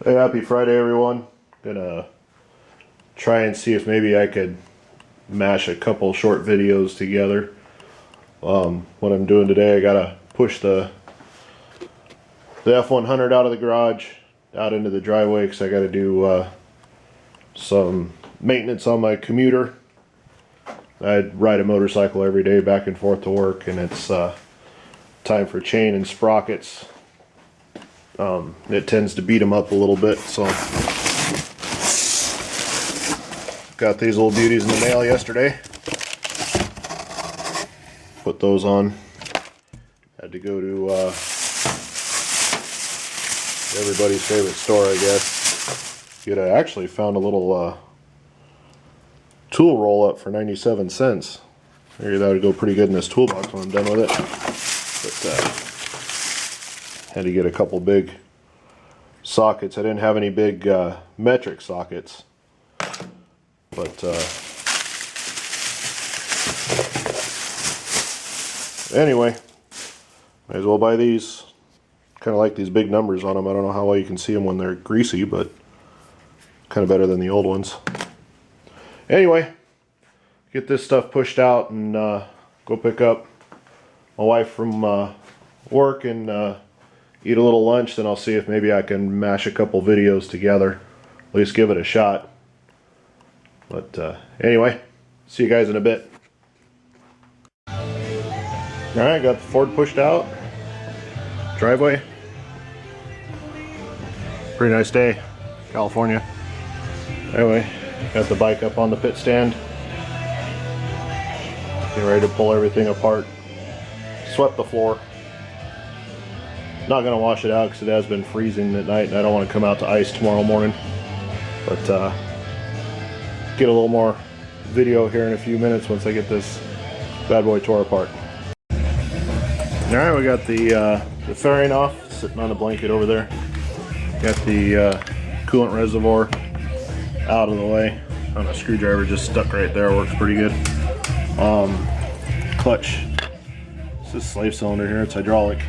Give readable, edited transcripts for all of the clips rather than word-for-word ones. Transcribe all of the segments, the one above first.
Hey, happy Friday, everyone. Gonna try and see if maybe I could mash a couple short videos together. What I'm doing today, I gotta push the F100 out of the garage, out into the driveway, because I gotta do some maintenance on my commuter. I ride a motorcycle every day back and forth to work, and it's time for chain and sprockets. It tends to beat them up a little bit, so got these little beauties in the mail yesterday. Put those on. Had to go to everybody's favorite store, I guess. I actually found a little tool roll up for 97 cents. Maybe that would go pretty good in this toolbox when I'm done with it. But had to get a couple big sockets. I didn't have any big metric sockets, but anyway, might as well buy these. Kind of like these big numbers on them. I don't know how well you can see them when they're greasy, but kind of better than the old ones. Anyway, get this stuff pushed out and go pick up my wife from work and eat a little lunch. Then I'll see if maybe I can mash a couple videos together. At least give it a shot. But anyway, see you guys in a bit. Alright, got the Ford pushed out. Driveway. Pretty nice day, California. Anyway, got the bike up on the pit stand. Getting ready to pull everything apart. Swept the floor. Not going to wash it out because it has been freezing at night and I don't want to come out to ice tomorrow morning. But get a little more video here in a few minutes once I get this bad boy tore apart. Alright, we got the fairing off, sitting on the blanket over there. Got the coolant reservoir out of the way. On a screwdriver just stuck right there, works pretty good. Clutch. This is slave cylinder here, it's hydraulic.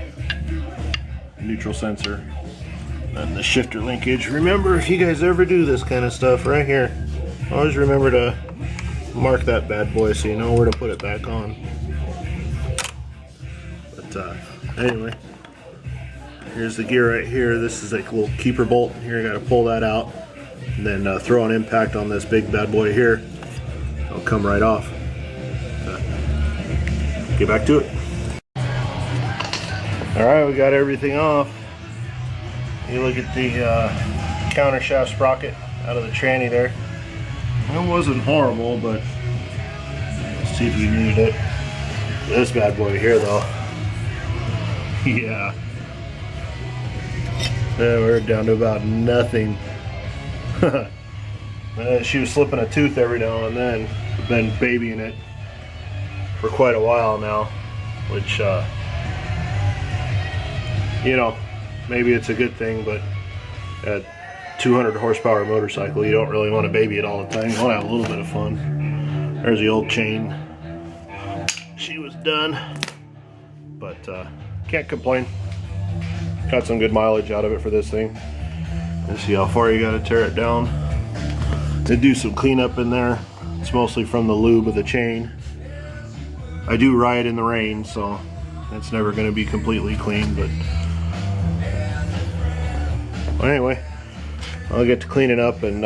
Neutral sensor. And the shifter linkage. Remember, if you guys ever do this kind of stuff right here, always remember to mark that bad boy so you know where to put it back on. But anyway, here's the gear right here. This is like a little keeper bolt. Here I got to pull that out and then throw an impact on this big bad boy here. It'll come right off. Get back to it. Alright, we got everything off. You look at the counter shaft sprocket out of the tranny there. It wasn't horrible, but let's see if you needed it. This bad boy here though. Yeah. We're down to about nothing. She was slipping a tooth every now and then. I've been babying it for quite a while now, which you know, maybe it's a good thing, but at 200 horsepower motorcycle, you don't really want to baby it all the time. You want to have a little bit of fun. There's the old chain. She was done, but can't complain. Got some good mileage out of it for this thing. Let's see how far you got to tear it down. To do some cleanup in there. It's mostly from the lube of the chain. I do ride in the rain, so it's never going to be completely clean, but anyway, I'll get to cleaning up and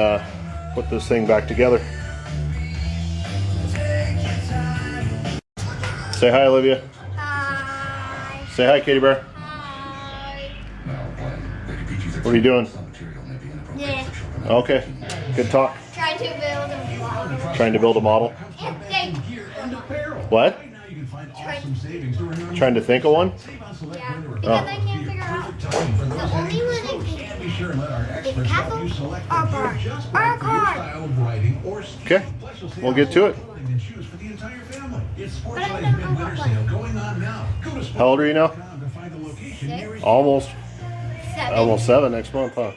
put this thing back together. Say hi, Olivia. Hi. Say hi, Katie Bear. Hi. What are you doing? Yeah. Okay, good talk. Trying to build a model. Trying to build a model? What? Trying to think of one? Yeah, because I can't figure out. The only one I can is castle or bar or a car. Okay, we'll get to it. But I don't know what one. How old are you now? 6? Almost 7. almost 7 next month, huh?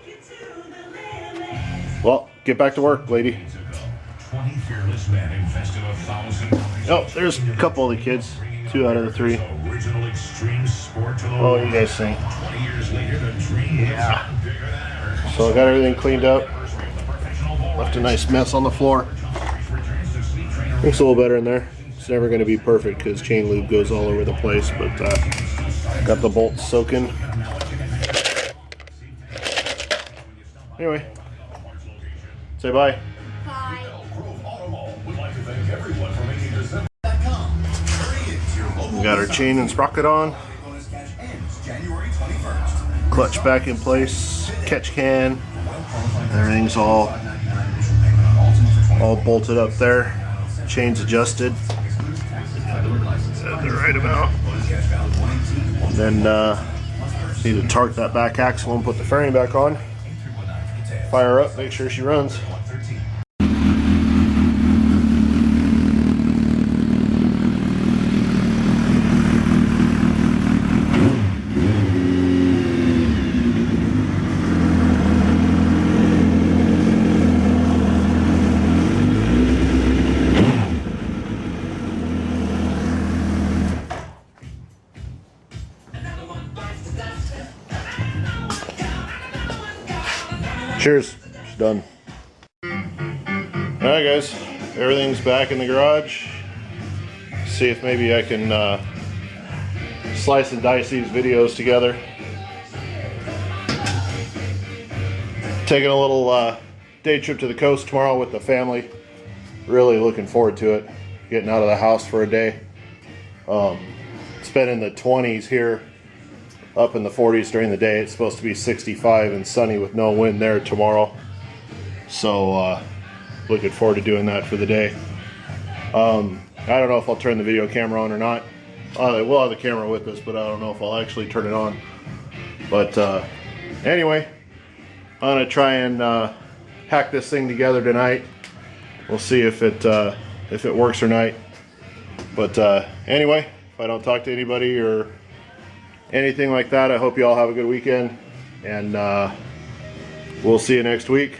Well, get back to work, lady. Oh, there's a couple of the kids 2 out of the 3. Oh, you guys think? Yeah. So I got everything cleaned up. Left a nice mess on the floor. Looks a little better in there. It's never going to be perfect because chain lube goes all over the place, but got the bolts soaking. Anyway, say bye. Bye. We got our chain and sprocket on. Clutch back in place. Catch can. Everything's all bolted up there. Chain's adjusted at the right amount. Then need to torque that back axle and put the fairing back on. Fire her up, make sure she runs. Cheers. It's done. Alright guys, everything's back in the garage. See if maybe I can slice and dice these videos together. Taking a little day trip to the coast tomorrow with the family. Really looking forward to it. Getting out of the house for a day. It's been in the 20s here. Up in the 40s during the day. It's supposed to be 65 and sunny with no wind there tomorrow. So looking forward to doing that for the day. I don't know if I'll turn the video camera on or not. We'll have the camera with us, but I don't know if I'll actually turn it on. But anyway, I'm gonna try and hack this thing together tonight. We'll see if it works or not. But anyway, if I don't talk to anybody or anything like that, I hope you all have a good weekend, and we'll see you next week.